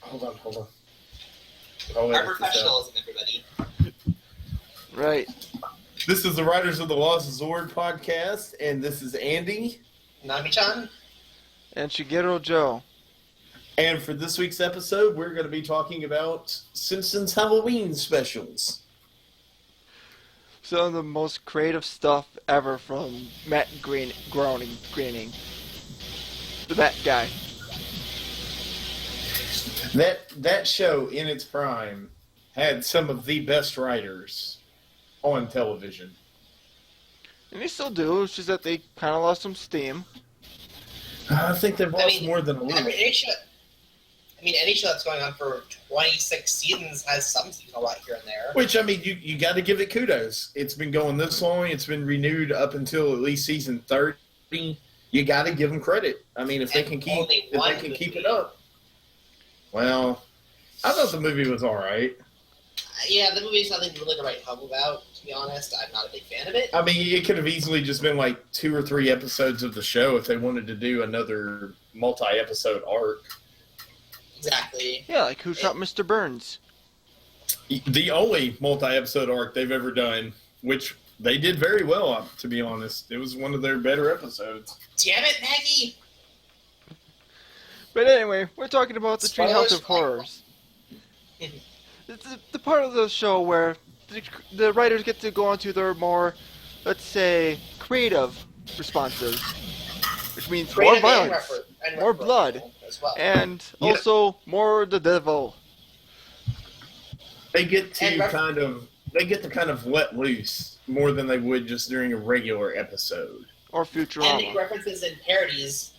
Hold on. Our professionalism, everybody. Right. This is the Writers of the Lost Zord podcast, and this is Andy. Nami-chan? And Shigeru Joe. And for this week's episode, we're going to be talking about Simpsons Halloween specials. Some of the most creative stuff ever from Matt Groening. The Matt guy. That show, in its prime, had some of the best writers on television. And they still do, it's just that they kind of lost some steam. I think they've lost more than a little. Any show that's going on for 26 seasons has some seasonal right here and there. Which, I mean, you got to give it kudos. It's been going this long. It's been renewed up until at least season 30. You got to give them credit. I mean, if they can keep it up. Well, I thought the movie was all right. Yeah, the movie's nothing to really write home about, to be honest. I'm not a big fan of it. I mean, it could have easily just been like 2 or 3 episodes of the show if they wanted to do another multi-episode arc. Exactly. Yeah, like Who Shot Mr. Burns? The only multi-episode arc they've ever done, which they did very well, to be honest. It was one of their better episodes. Damn it, Maggie! But anyway, we're talking about the Treehouse of Horrors. It's the part of the show where the writers get to go on to their more, let's say, creative responses. Which means more violence, more blood, and also more the devil. They get to kind of let loose more than they would just during a regular episode. Or Futurama. And make references and parodies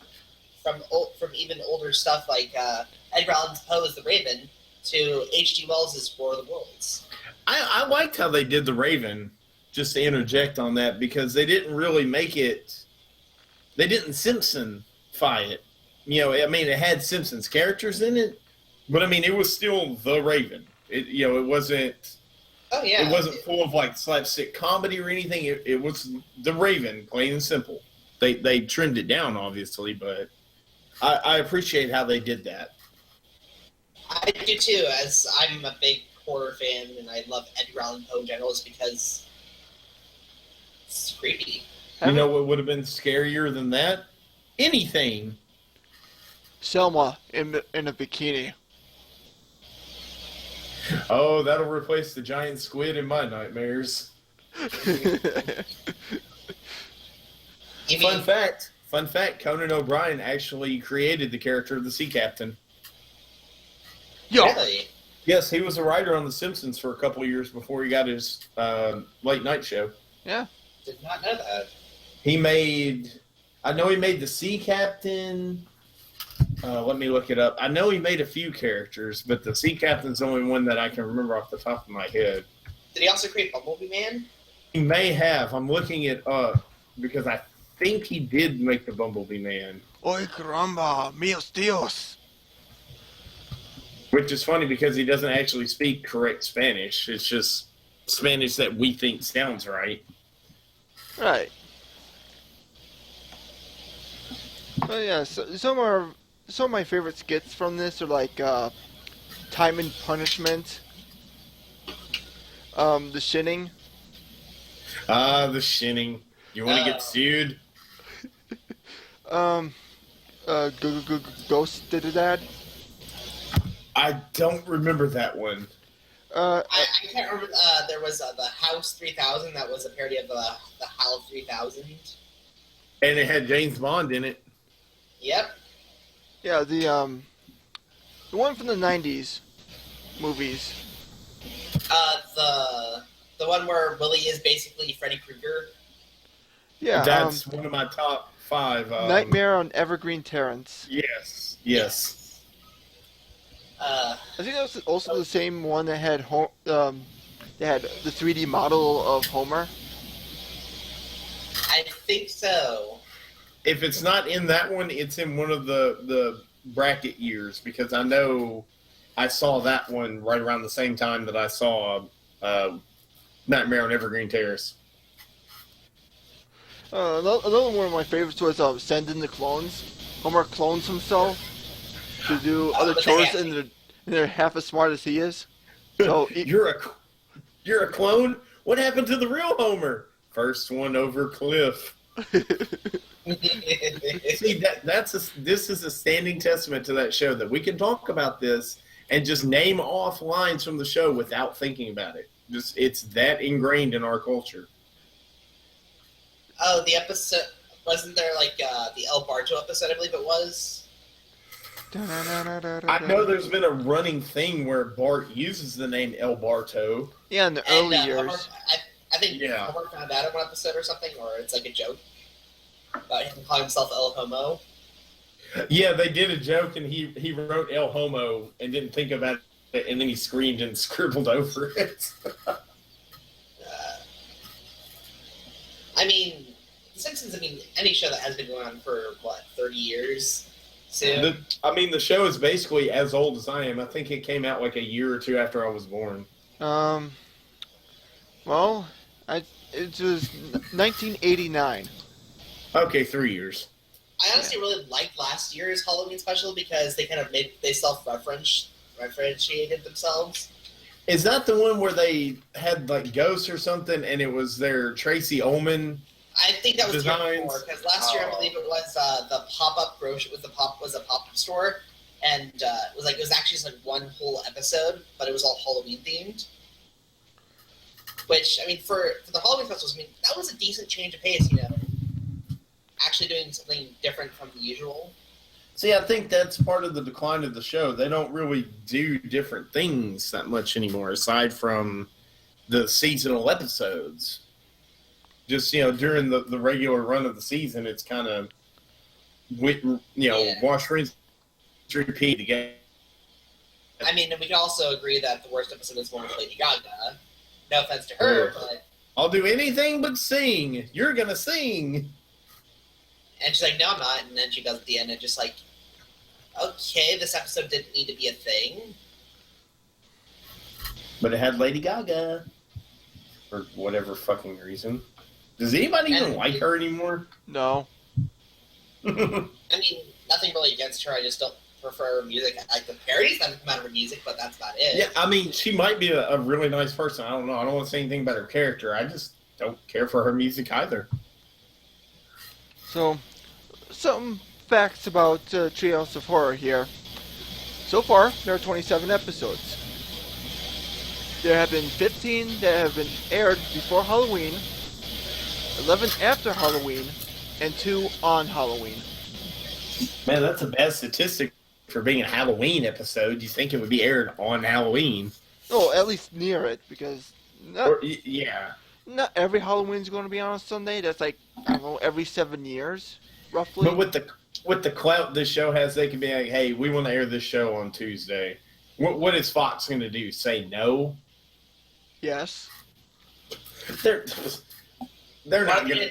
from even older stuff like Edgar Allan Poe's The Raven to H.G. Wells' War of the Worlds. I liked how they did The Raven, just to interject on that, because they didn't really make it. They didn't Simpson-fy it. You know, I mean, it had Simpsons characters in it, but I mean, it was still The Raven. It wasn't. Oh yeah. It wasn't full of like slapstick comedy or anything. It was The Raven, plain and simple. They trimmed it down, obviously, but I appreciate how they did that. I do too, as I'm a big horror fan, and I love Edgar Allan Poe in general, is because it's creepy. You know what would have been scarier than that? Anything. Selma in a bikini. Oh, that'll replace the giant squid in my nightmares. Fun fact, Conan O'Brien actually created the character of the sea captain. Really? Yes, he was a writer on The Simpsons for a couple of years before he got his late night show. Yeah. Did not know that. I know he made the sea captain. Let me look it up. I know he made a few characters, but the sea captain's the only one that I can remember off the top of my head. Did he also create Bumblebee Man? He may have. I'm looking it up because I think he did make the Bumblebee Man. Oy caramba, míos Dios. Which is funny because he doesn't actually speak correct Spanish. It's just Spanish that we think sounds right. Right. Well, yeah, some of my favorite skits from this are like Time and Punishment, The Shinning. The Shinning. You want to get sued? Ghost Did Dad. I don't remember that one. I can't remember. There was the House 3000 that was a parody of the HAL 3000. And it had James Bond in it. Yep. Yeah, the one from the 90s movies. The one where Willie is basically Freddy Krueger. Yeah, that's one of my top 5. Nightmare on Evergreen Terrace. Yes. I think that was also the same one that had they had the 3D model of Homer. I think so. If it's not in that one, it's in one of the bracket years, because I know I saw that one right around the same time that I saw Nightmare on Evergreen Terrace. Another one of my favorites was Send in the Clones. Homer clones himself to do other chores in And they're half as smart as he is. So You're a clone? What happened to the real Homer? First one over cliff. See, this is a standing testament to that show, that we can talk about this and just name off lines from the show without thinking about it. Just it's that ingrained in our culture. Oh, the episode, wasn't there like the El Barto episode? I believe it was. I know there's been a running thing where Bart uses the name El Barto. Yeah, in the early years. Homer, I think Homer found out in one episode or something, or it's like a joke about him calling himself El Homo. Yeah, they did a joke, and he wrote El Homo and didn't think about it, and then he screamed and scribbled over it. I mean, The Simpsons, any show that has been going on for, 30 years soon? The show is basically as old as I am. I think it came out like a year or two after I was born. Well, it was 1989. Okay, 3 years. I honestly really liked last year's Halloween special because they kind of self-referentiated themselves. Is that the one where they had like ghosts or something, and it was their Tracy Ullman? I think that was the year designs? before, because last year I believe it was the pop-up grocery was a pop-up store, and it was actually just like one whole episode, but it was all Halloween themed. Which for the Halloween festivals, that was a decent change of pace, actually doing something different from the usual. See, I think that's part of the decline of the show. They don't really do different things that much anymore, aside from the seasonal episodes. Just, during the regular run of the season, it's kind of, wash, rinse, repeat again. And we can also agree that the worst episode is one with Lady Gaga. No offense to her, but... I'll do anything but sing. You're going to sing. And she's like, no, I'm not. And then she goes at the end and just like, okay, this episode didn't need to be a thing. But it had Lady Gaga. For whatever fucking reason. Does anybody even like her anymore? No. Nothing really against her. I just don't prefer her music. I like the parodies that come out of her music, but that's about it. Yeah, she might be a really nice person. I don't know. I don't want to say anything about her character. I just don't care for her music either. So, some facts about Treehouse of Horror here. So far, there are 27 episodes. There have been 15 that have been aired before Halloween, 11 after Halloween, and 2 on Halloween. Man, that's a bad statistic for being a Halloween episode. You think it would be aired on Halloween? Oh, at least near it, because not every Halloween's going to be on a Sunday. That's like, I don't know, every 7 years, roughly. But with the clout this show has, they can be like, hey, we want to air this show on Tuesday. What is Fox going to do? Say no? Yes. They're not going to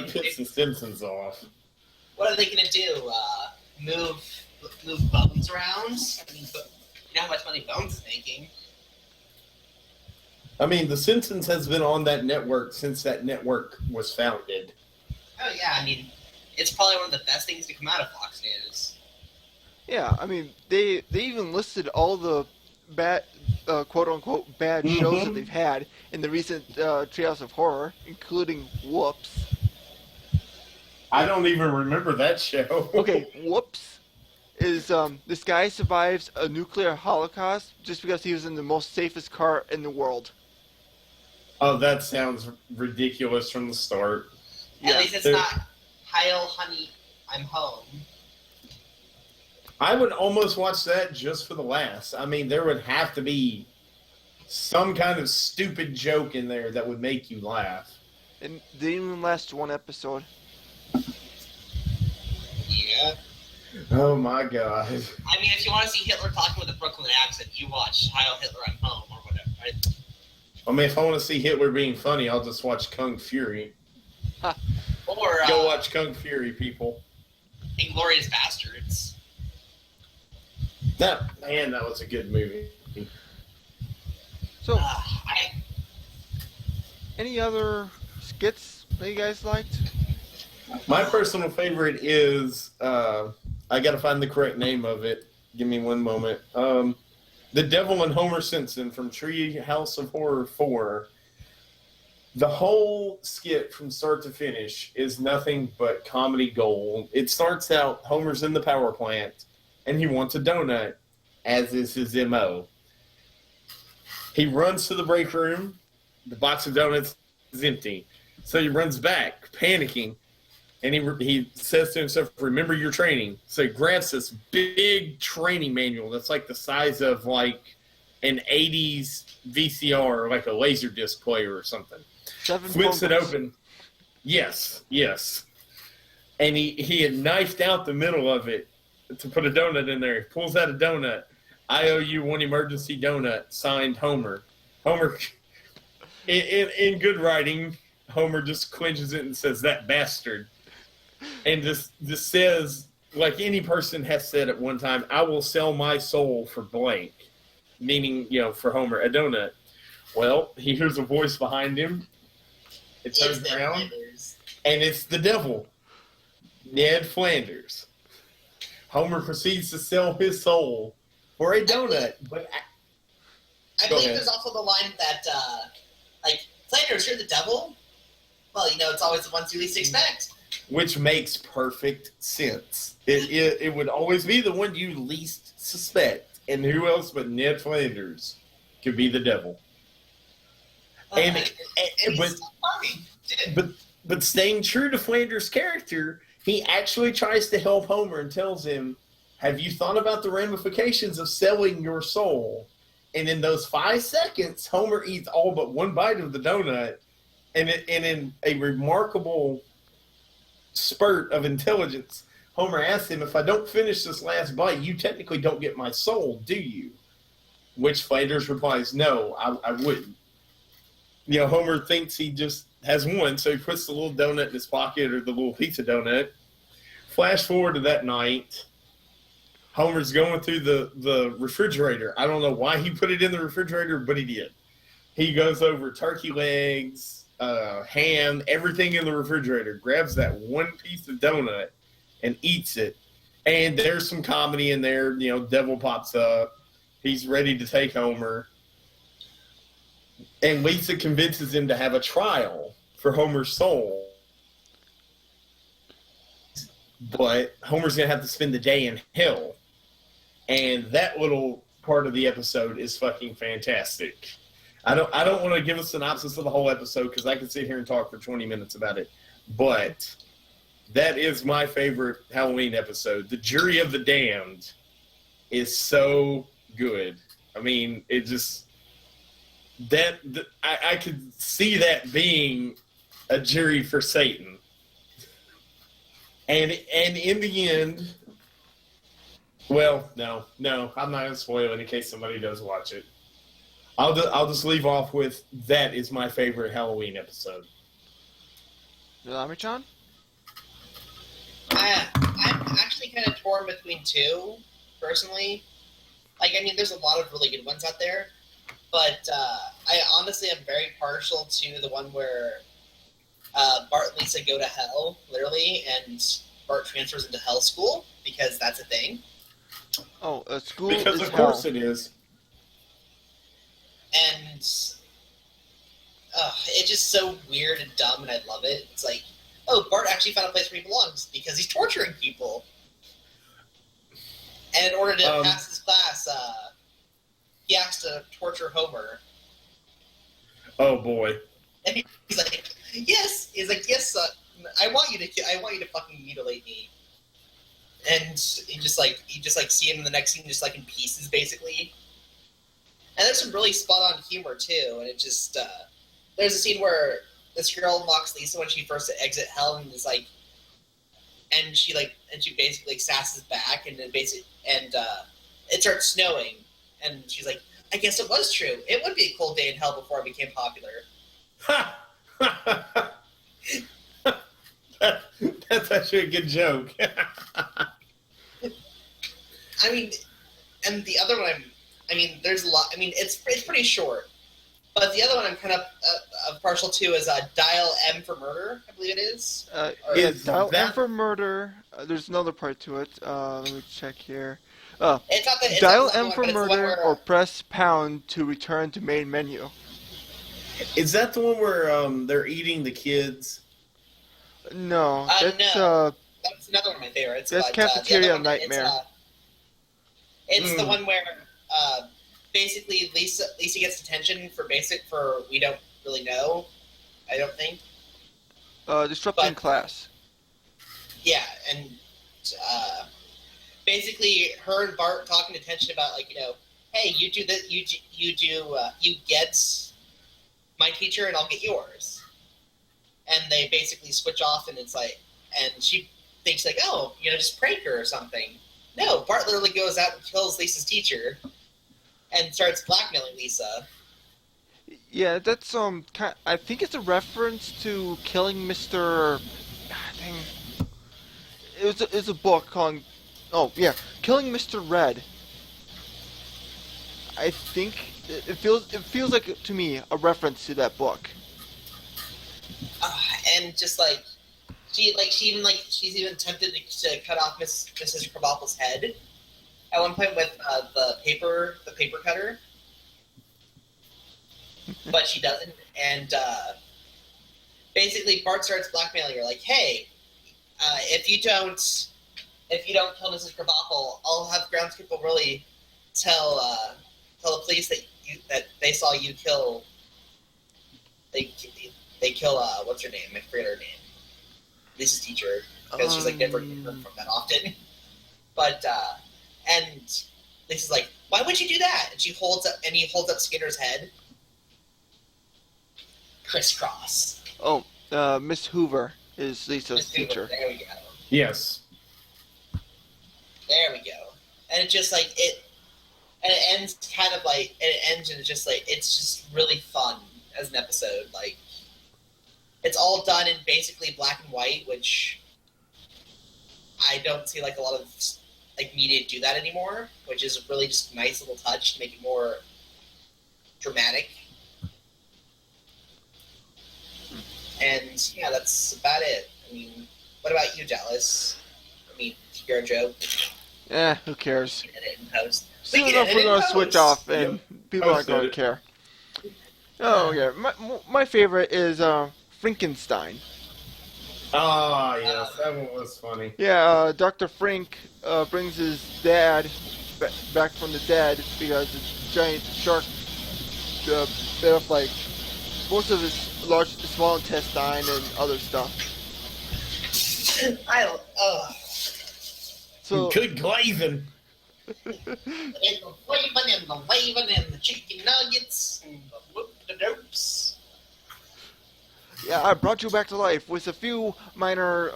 piss the Simpsons off. What are they going to do? Move Bones around? You know how much money Bones is making. The Simpsons has been on that network since that network was founded. Oh yeah, it's probably one of the best things to come out of Fox News. Yeah, they even listed all the bad, quote-unquote, bad shows that they've had in the recent Treehouse of Horror, including Whoops. I don't even remember that show. Okay, Whoops is this guy survives a nuclear holocaust just because he was in the most safest car in the world. Oh, that sounds ridiculous from the start. At least it's not, Heil, honey, I'm home. I would almost watch that just for the laughs. There would have to be some kind of stupid joke in there that would make you laugh. And they didn't even last one episode. Yeah. Oh my god. If you want to see Hitler talking with a Brooklyn accent, you watch Heil Hitler, I'm home, or whatever, right? If I want to see Hitler being funny, I'll just watch Kung Fury. Or go watch Kung Fury, people. Inglourious Bastards. That was a good movie. So, any other skits that you guys liked? My personal favorite is I gotta find the correct name of it. Give me one moment. The Devil and Homer Simpson from Treehouse of Horror 4. The whole skit from start to finish is nothing but comedy gold. It starts out, Homer's in the power plant, and he wants a donut, as is his M.O. He runs to the break room. The box of donuts is empty. So he runs back, panicking, and he says to himself, remember your training. So he grabs this big training manual that's like the size of like an 80s VCR, like a Laserdisc player or something. Flips it open. Yes. And he had knifed out the middle of it to put a donut in there. He pulls out a donut. I owe you one emergency donut, signed Homer. Homer, in good writing, Homer just clenches it and says, that bastard. And just says, like any person has said at one time, I will sell my soul for blank. Meaning, for Homer, a donut. Well, he hears a voice behind him. It turns around, and it's the devil, Ned Flanders. Homer proceeds to sell his soul for a donut. I believe there's also the line that, Flanders, you're the devil? Well, it's always the ones you least expect. Which makes perfect sense. It would always be the one you least suspect. And who else but Ned Flanders could be the devil? But staying true to Flanders' character, he actually tries to help Homer and tells him, have you thought about the ramifications of selling your soul? And in those 5 seconds, Homer eats all but one bite of the donut, and in a remarkable spurt of intelligence, Homer asks him, if I don't finish this last bite, you technically don't get my soul, do you? Which Flanders replies, no, I wouldn't. Homer thinks he just has one, so he puts the little donut in his pocket, or the little pizza donut. Flash forward to that night. Homer's going through the refrigerator. I don't know why he put it in the refrigerator, but he did. He goes over turkey legs, ham, everything in the refrigerator, grabs that one piece of donut and eats it. And there's some comedy in there. Devil pops up. He's ready to take Homer. And Lisa convinces him to have a trial for Homer's soul. But Homer's going to have to spend the day in hell. And that little part of the episode is fucking fantastic. I don't want to give a synopsis of the whole episode because I could sit here and talk for 20 minutes about it. But that is my favorite Halloween episode. The Jury of the Damned is so good. I mean, it just... I could see that being a jury for Satan. And in the end... Well, no, I'm not going to spoil it in case somebody does watch it. I'll just leave off with, that is my favorite Halloween episode. John? I'm actually kind of torn between two, personally. There's a lot of really good ones out there, but I honestly am very partial to the one where Bart and Lisa go to hell, literally, and Bart transfers into hell school, because that's a thing. Oh, a school because is of course hell. It is. And it's just so weird and dumb, and I love it. It's like, oh, Bart actually found a place where he belongs because he's torturing people. And in order to pass his class, he has to torture Homer. Oh boy! And he's like, yes. He's like, yes. I want you to fucking mutilate me. And you just see him in the next scene, just like in pieces, basically. And there's some really spot on humor too. And it just there's a scene where this girl mocks Lisa when she first exit hell, and is like, and she basically sasses back, and then it starts snowing, and she's like, I guess it was true. It would be a cold day in hell before I became popular. That's actually a good joke. I mean, and the other one, there's a lot. It's pretty short, but the other one I'm kind of partial to is Dial M for Murder, I believe it is. Dial M for Murder. There's another part to it. Let me check here. It's not the it's Dial not the M one, for but it's the one murder where, or press pound to return to main menu. Is that the one where they're eating the kids? No, that's no. That's another one of my favorites. that's But the Cafeteria other one, Nightmare. it's the one where basically Lisa gets detention for we don't really know. I don't think. Disrupting but- class. Yeah, and basically her and Bart talking to Tension about hey, you do that, you get my teacher and I'll get yours, and they basically switch off, and it's like, and she thinks like, oh, just prank her or something. No, Bart literally goes out and kills Lisa's teacher, and starts blackmailing Lisa. Yeah, that's I think it's a reference to killing Mr. Dang. It was a book called Killing Mr. Red. I think it feels like to me a reference to that book. And just she's even tempted to cut off Mrs. Krabappel's head at one point with the paper cutter, but she doesn't. And basically, Bart starts blackmailing her, like, "Hey, if you don't kill Mrs. Krabappel, I'll have groundskeeper really tell the police that they saw you kill. They kill what's her name? I forget her name. Lisa's teacher, because she's never heard from that often. But and Lisa's like, why would you do that? And he holds up Skinner's head. Crisscross. Oh, Miss Hoover is Lisa's teacher. There we go. Yes. There we go. And it's just like and it ends and it's just really fun as an episode. Like, it's all done in basically black and white, which I don't see a lot of media do that anymore, which is really just a nice little touch to make it more dramatic. And yeah, that's about it. I mean, what about you, Dallas? I mean, you're a joke. Who cares? Edit and post. Soon enough, we're gonna switch off, and people aren't gonna care. Oh yeah, my favorite is Frankenstein. Oh yes, that one was funny. Yeah, Dr. Frank brings his dad back from the dead because a giant shark bit off most of his small intestine and other stuff. So Good glazing. And the waving and the waving and the chicken nuggets and the whoop-de-dopes. yeah, I brought you back to life with a few minor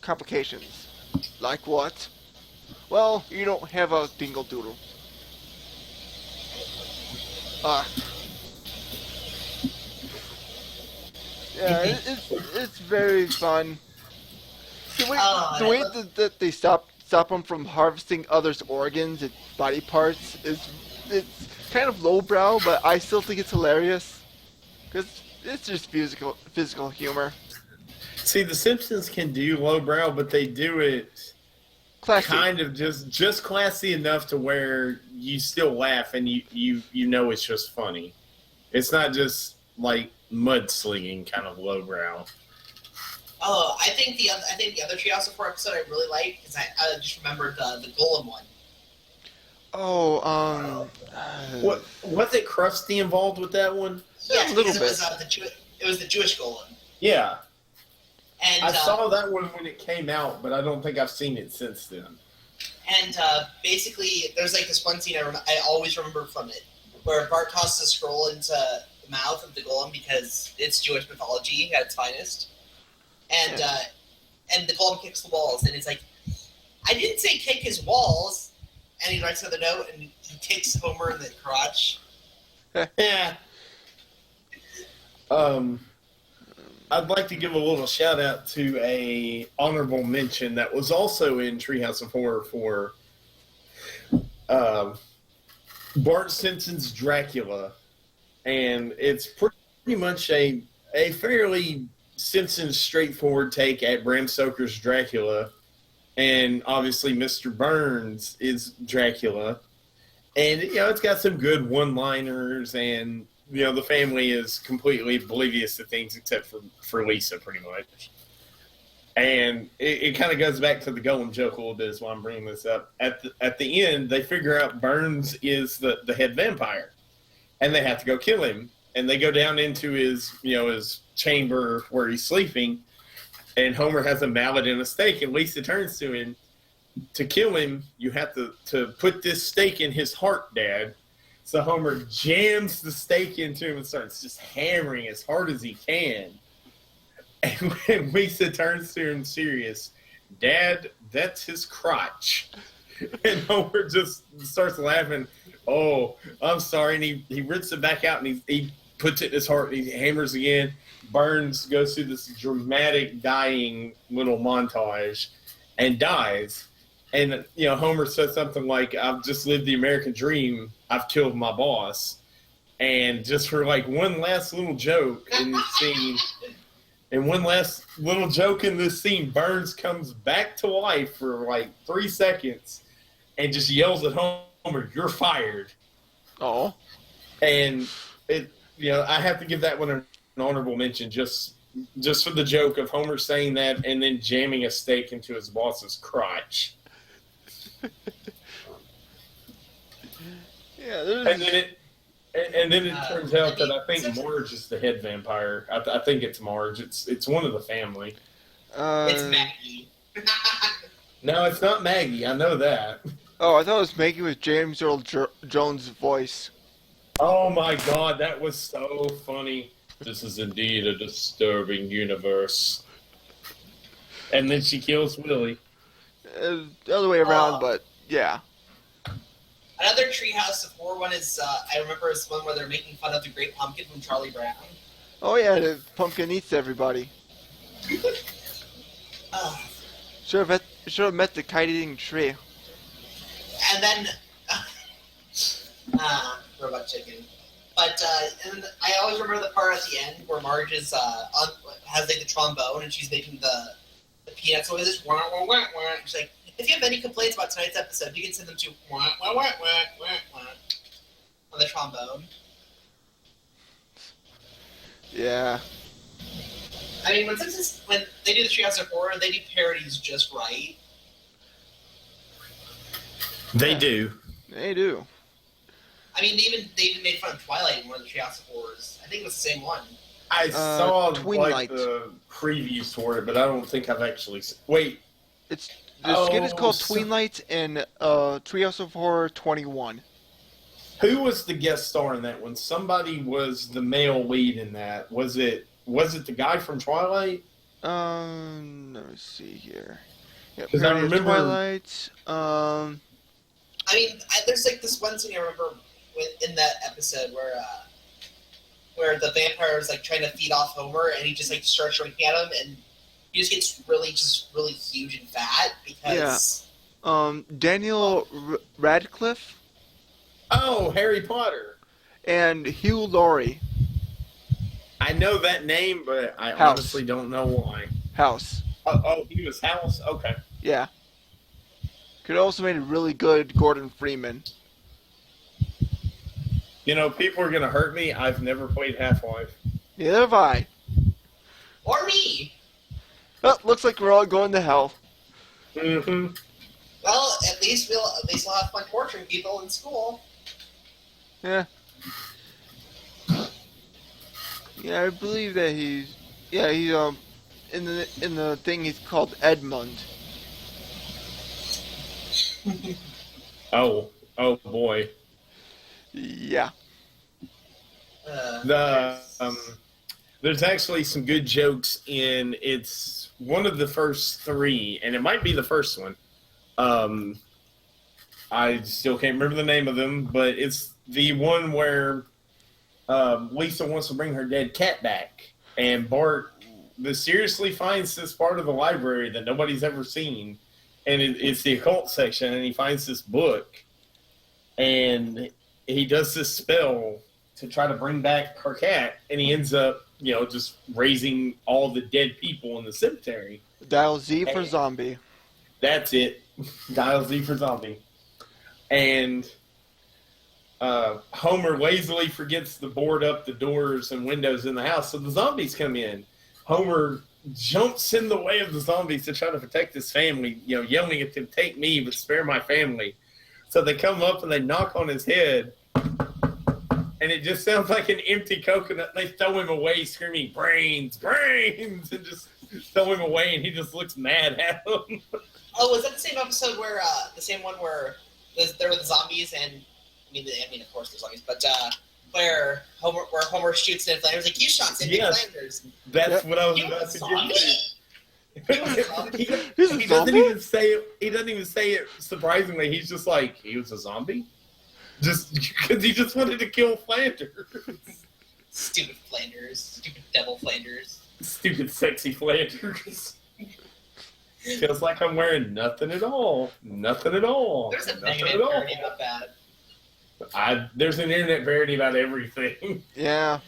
complications. Like what? Well, you don't have a dingle doodle. Yeah, it's very fun. The way that they stop them from harvesting others' organs and body parts it's kind of lowbrow, but I still think it's hilarious because it's just physical humor. See, The Simpsons can do lowbrow, but they do it Classic. kind of just classy enough to where you still laugh and you know it's just funny. It's not just like mudslinging kind of lowbrow. Oh, I think the other Treehouse of Horror episode I really liked because I just remembered the Golem one. Oh, What was it? Krusty involved with that one? Yes, a little because bit. It was the Jewish Golem. Yeah, And I saw that one when it came out, but I don't think I've seen it since then. And basically, there's this one scene I always remember from it, where Bart tosses a scroll into the mouth of the golem because it's Jewish mythology at its finest, and and the golem kicks the walls, and it's like, I didn't say kick his walls, and he writes another note, and he kicks Homer in the crotch. Yeah. I'd like to give a little shout out to a honorable mention that was also in Treehouse of Horror for Bart Simpson's Dracula, and it's pretty much a fairly Simpsons straightforward take at Bram Stoker's Dracula, and obviously Mr. Burns is Dracula. And, it's got some good one-liners, and, the family is completely oblivious to things except for Lisa, pretty much. And it kind of goes back to the Golem joke a little bit, is why I'm bringing this up. At the end, they figure out Burns is the head vampire, and they have to go kill him. And they go down into his chamber where he's sleeping, and Homer has a mallet and a stake, and Lisa turns to him. To kill him, you have to put this stake in his heart, Dad. So Homer jams the stake into him and starts just hammering as hard as he can. And when Lisa turns to him serious, Dad, that's his crotch. And Homer just starts laughing. Oh, I'm sorry. And he rips it back out, and he puts it in his heart, and he hammers again. Burns goes through this dramatic dying little montage and dies. And, Homer says something like, I've just lived the American dream. I've killed my boss. And just for, one last little joke in this scene, Burns comes back to life for, 3 seconds and just yells at Homer, "You're fired." Oh. And, I have to give that one an honorable mention just for the joke of Homer saying that and then jamming a stake into his boss's crotch. Yeah, and then it turns out that I think Marge is the head vampire. I think it's Marge. It's one of the family. It's Maggie. No, it's not Maggie. I know that. Oh, I thought it was Maggie with James Earl Jones' voice. Oh my God, that was so funny. This is indeed a disturbing universe. And then she kills Willie. The other way around, but yeah. Another Treehouse of Horror one is, I remember it's one where they're making fun of the Great Pumpkin from Charlie Brown. Oh yeah, the pumpkin eats everybody. Should have met the kite-eating tree. And then, Robot Chicken. But and I always remember the part at the end where Marge is has the trombone and she's making the peanuts noises. Wah, wah, wah, wah. She's like, if you have any complaints about tonight's episode, you can send them to wah, wah, wah, wah, wah, wah, on the trombone. Yeah. I mean, when they do the Treehouse of Horror, they do parodies just right. They do. They do. I mean, they even made fun of Twilight in one of the Treehouse of Horrors. I think it was the same one. I saw Twilight. The previews for it, but I don't think I've actually. Wait, The skit is called Tweenlight in Treehouse of Horror 21. Who was the guest star in that one? Somebody was the male lead in that. Was it the guy from Twilight? Let me see here. Yeah, 'Cause I remember Twilight. I mean, there's this one scene I remember in that episode where the vampire is trying to feed off Homer, and he just starts shrinking at him, and he just gets really huge and fat because. Yeah. Daniel Radcliffe. Oh, Harry Potter. And Hugh Laurie. I know that name, but I House. honestly don't know why. House. Oh, he was House? Okay. Yeah. Could also made a really good Gordon Freeman. People are going to hurt me. I've never played Half-Life. Neither have I. Or me! Well, looks like we're all going to hell. Mm-hmm. Well, at least we'll have fun torturing people in school. Yeah. Yeah, I believe that he's in the thing he's called Edmund. Oh boy. Yeah. There's actually some good jokes in. It's one of the first three, and it might be the first one. I still can't remember the name of them, but it's the one where Lisa wants to bring her dead cat back, and Bart mysteriously finds this part of the library that nobody's ever seen, and it's the occult section, and he finds this book, and he does this spell to try to bring back her cat, and he ends up, just raising all the dead people in the cemetery. Dial Z for zombie. That's it. Dial Z for zombie. And Homer lazily forgets to board up the doors and windows in the house, so the zombies come in. Homer jumps in the way of the zombies to try to protect his family, yelling at them, "Take me, but spare my family." So they come up and they knock on his head, and it just sounds like an empty coconut. They throw him away, screaming, "Brains, brains!" and just throw him away, and he just looks mad at them. Oh, was that the same episode where the same one where there were the zombies and I mean, of course, there's zombies, but where Homer shoots Ned Flanders, like, "You shot Sidney Flanders." That's what I was You about a to zombie? get. He doesn't even say it. He doesn't even say it. Surprisingly, he's just like, he was a zombie, just because he just wanted to kill Flanders. Stupid Flanders, stupid devil Flanders, Stupid sexy Flanders. Feels like I'm wearing nothing at all. Nothing at all. There's a nothing Mega Man parody about that. There's an internet parody about everything. Yeah.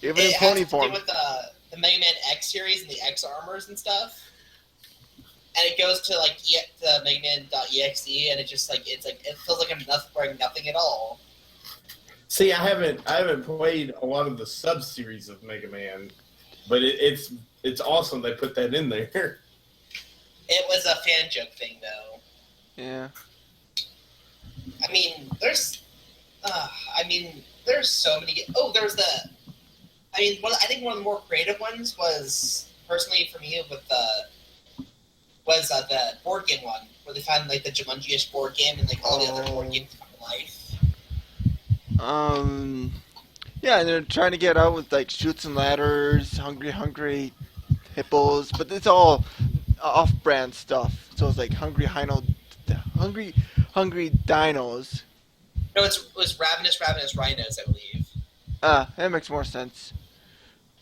Even in It has pony to do form. with the Mega Man X series and the X armors and stuff. And it goes to like the Mega Man.exe, and it feels like I'm wearing nothing at all. See, I haven't played a lot of the sub series of Mega Man, but it's awesome they put that in there. It was a fan joke thing, though. Yeah. I mean, there's so many. Oh, there's the. I think one of the more creative ones was, personally for me, was the board game one, where they found like the Jumanji-ish board game and like all the other board games come to life. Yeah, and they're trying to get out with like Chutes and Ladders, Hungry Hippos, but it's all off-brand stuff. So it's like Hungry Dinos. No, it was Ravenous Rhinos, I believe. That makes more sense.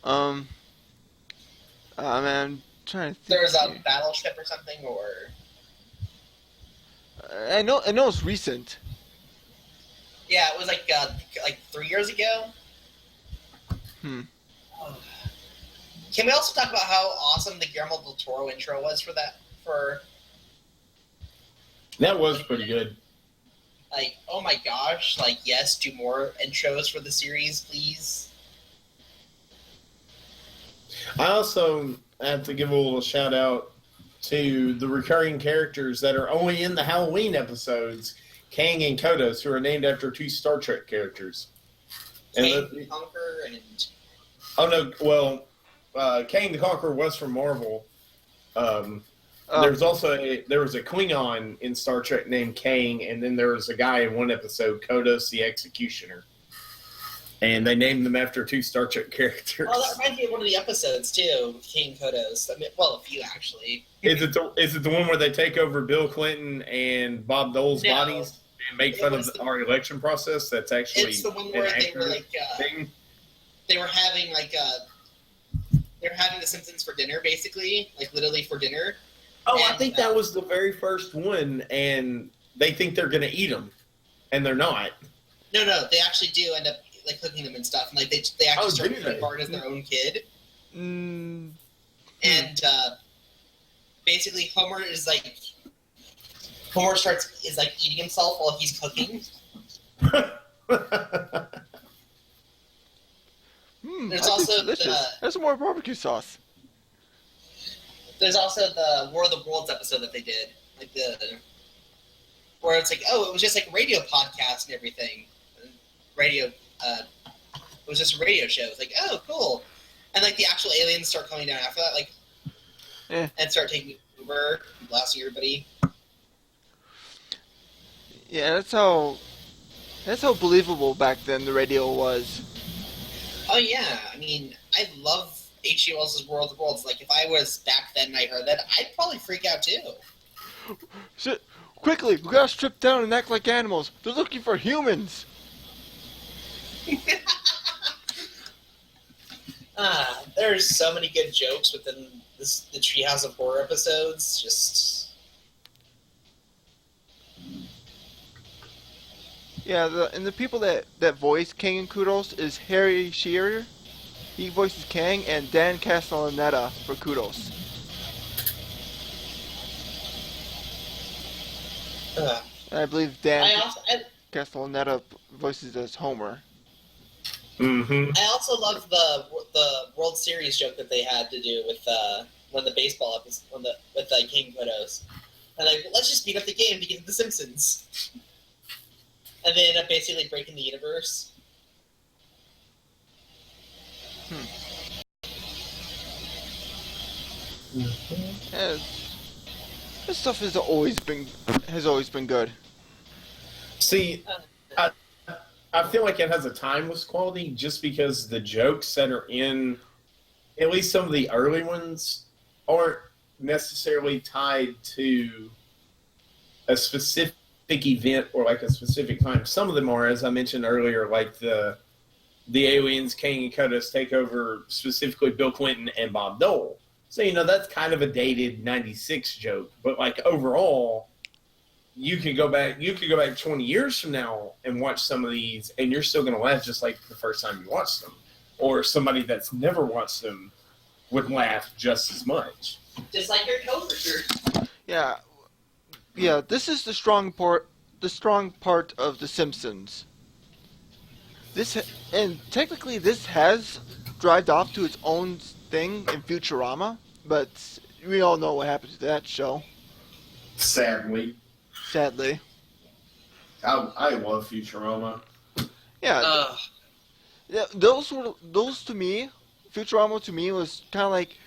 Man, I'm trying to think. There was a here. battleship or something, or I know it's recent. yeah, it was like 3 years ago. Oh. Can we also talk about how awesome the Guillermo del Toro intro was for that? That was pretty good. Like, oh my gosh! Like, yes, do more intros for the series, please. I also have to give a little shout out to the recurring characters that are only in the Halloween episodes, Kang and Kodos, who are named after two Star Trek characters. Kang the Conqueror and... Oh, no, well, Kang the Conqueror was from Marvel. There was a Klingon in Star Trek named Kang, and then there was a guy in one episode, Kodos the Executioner. And they named them after two Star Trek characters. Oh, that reminds me of one of the episodes, too, King Kodos. I mean, well, a few, actually. Is it the one where they take over Bill Clinton and Bob Dole's bodies and make fun of our election process? That's actually it's the one where they were like they were having the Simpsons for dinner, basically, like literally for dinner. Oh, and I think that was the very first one, and they think they're going to eat them, and they're not. No, they actually do end up like cooking them and stuff, and like they actually start treating Bart as their own kid. And basically, Homer is like eating himself while he's cooking. There's also There's more barbecue sauce. There's also the War of the Worlds episode that they did, like where it's like, oh, it was just like a radio podcast and everything. It was just a radio show. It's like, oh, cool. And like the actual aliens start coming down after that, like, and start taking over, blasting everybody. Yeah, that's how believable back then the radio was. Oh yeah, I mean, I love H.G. Wells' War of the Worlds. Like, if I was back then and I heard that, I'd probably freak out too. Shit! Quickly, we gotta strip down and act like animals. They're looking for humans. There's so many good jokes within the Treehouse of Horror episodes. Just yeah, the people that voice Kang and Kudos is Harry Shearer. He voices Kang, and Dan Castellaneta for Kudos. And I believe Dan I Castellaneta voices as Homer. Mm-hmm. I also love the World Series joke that they had to do with when the baseball episode, with King Kudos. And like, let's just beat up the game to get to The Simpsons. And they end up basically breaking the universe. Yeah, this stuff has always been good. See, I feel like it has a timeless quality just because the jokes that are in, at least some of the early ones, aren't necessarily tied to a specific event or like a specific time. Some of them are, as I mentioned earlier, like the aliens, Kang and Kodos take over, specifically Bill Clinton and Bob Dole. So, that's kind of a dated 96 joke. But like overall, you could go back 20 years from now and watch some of these and you're still going to laugh just like the first time you watched them. Or somebody that's never watched them would laugh just as much. Just like your coworker. Yeah, this is the strong part of The Simpsons. And technically this has drived off to its own thing in Futurama, but we all know what happened to that show. Sadly. I love Futurama. Yeah. Yeah, those to me, Futurama to me was kind of like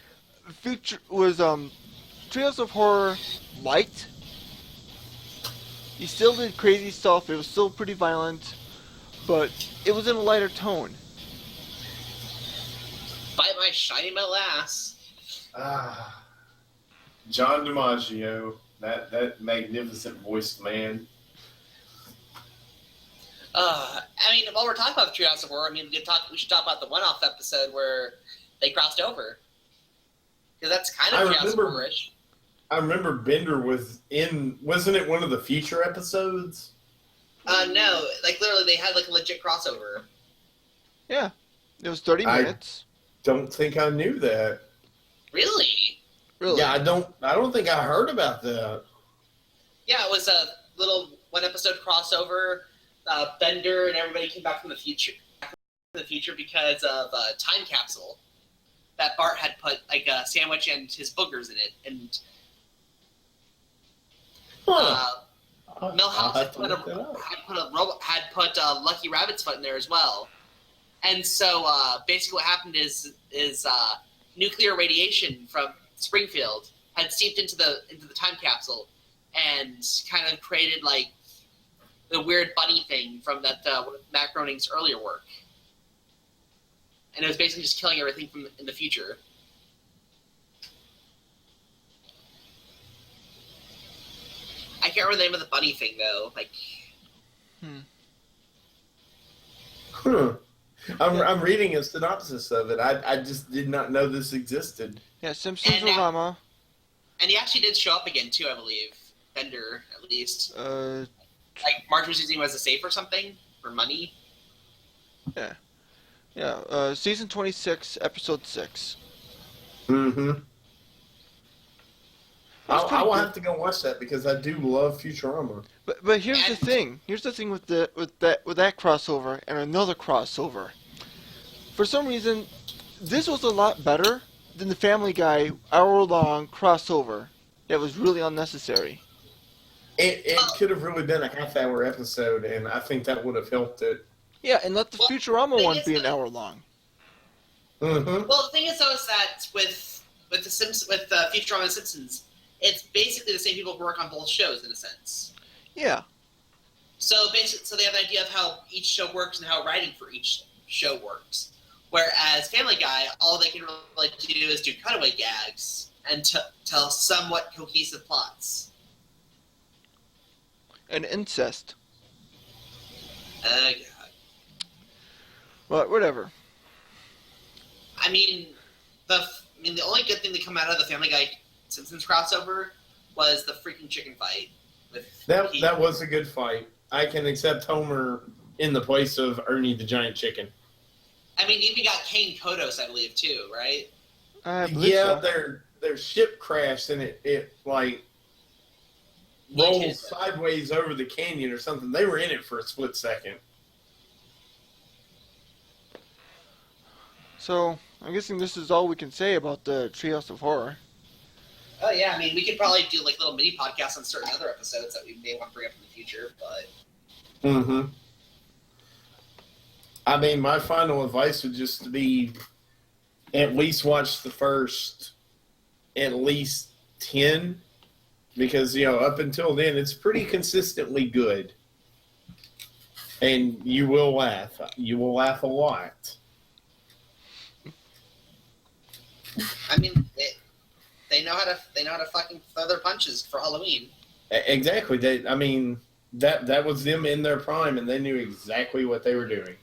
Treehouse of Horror light. He still did crazy stuff. It was still pretty violent, but it was in a lighter tone. Bite my shiny metal ass. John DiMaggio, that magnificent voiced man. I mean, while we're talking about the Treehouse of Horror, we should talk about the one-off episode where they crossed over. Because that's kind of Treehouse of Horror-ish. I remember Bender wasn't it one of the future episodes? No, like literally they had like a legit crossover. Yeah, it was 30 minutes. Don't think I knew that. Really? Yeah, I don't think I heard about that. Yeah, it was a little one-episode crossover. Bender and everybody came back from the future because of a time capsule that Bart had put like a sandwich and his boogers in it, and Milhouse had put Lucky Rabbit's foot in there as well. And so basically what happened is nuclear radiation from Springfield had seeped into the time capsule and kind of created like the weird bunny thing from that Matt Groening's earlier work. And it was basically just killing everything from in the future. I can't remember the name of the bunny thing though. Like, I'm reading a synopsis of it. I just did not know this existed. Yeah, Simpsons-orama. And he actually did show up again too, I believe. Bender, at least. Like Marge was using him as a safe or something for money. Yeah. Season 26, episode 6. Mm-hmm. I will have to go watch that because I do love Futurama. But here's the thing. Here's the thing with that crossover and another crossover. For some reason, this was a lot better than the Family Guy hour-long crossover. That was really unnecessary. It could have really been a half-hour episode, and I think that would have helped it. Yeah, and let the Futurama one be an hour long. Mm-hmm. Well, the thing is, though, is that with Futurama and Simpsons, it's basically the same people who work on both shows in a sense. Yeah. So basically, they have an idea of how each show works and how writing for each show works. Whereas Family Guy, all they can really do is do cutaway gags and tell somewhat cohesive plots. And incest. God. But whatever. I mean, the only good thing to come out of the Family Guy Simpsons crossover was the freaking chicken fight. That was a good fight. I can accept Homer in the place of Ernie the Giant Chicken. I mean, you even got Kane Kodos, I believe, too, right? I believe so. Their ship crashed and it like rolls sideways over the canyon or something. They were in it for a split second. So, I'm guessing this is all we can say about the Treehouse of Horror. Oh yeah, I mean, we could probably do like little mini podcasts on certain other episodes that we may want to bring up in the future, but. Mm-hmm. I mean, my final advice would just be at least watch the first at least 10, because, you know, up until then, it's pretty consistently good. And you will laugh. You will laugh a lot. I mean, they know how to fucking throw their punches for Halloween. Exactly. That was them in their prime, and they knew exactly what they were doing.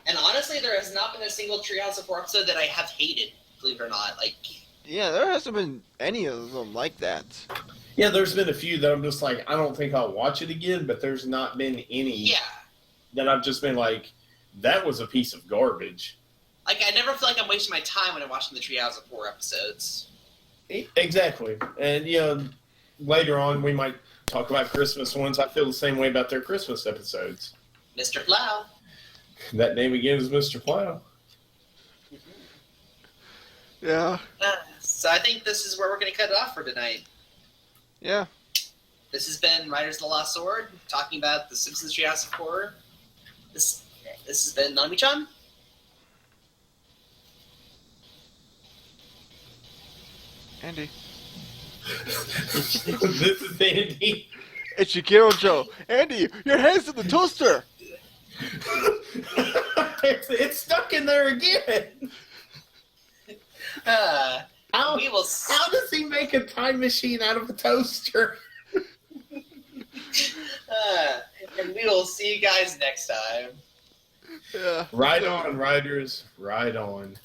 And honestly, there has not been a single Treehouse of Horror episode that I have hated, believe it or not. Like, yeah, there hasn't been any of them like that. Yeah, there's been a few that I'm just like, I don't think I'll watch it again, but there's not been any that I've just been like, that was a piece of garbage. Like, I never feel like I'm wasting my time when I'm watching the Treehouse of Horror episodes. Exactly. And, you know, later on we might talk about Christmas ones. I feel the same way about their Christmas episodes. Mr. Plow. That name again is Mr. Plow. Yeah. So I think this is where we're going to cut it off for tonight. Yeah. This has been Riders of the Lost Sword, talking about the Simpsons Treehouse of Horror. This has been Nami-chan. Andy. This is Andy. It's Shigeru Joe. Andy, your hand's in the toaster! It's stuck in there again. How does he make a time machine out of a toaster? And we will see you guys next time. Yeah. Right on, riders. Right on.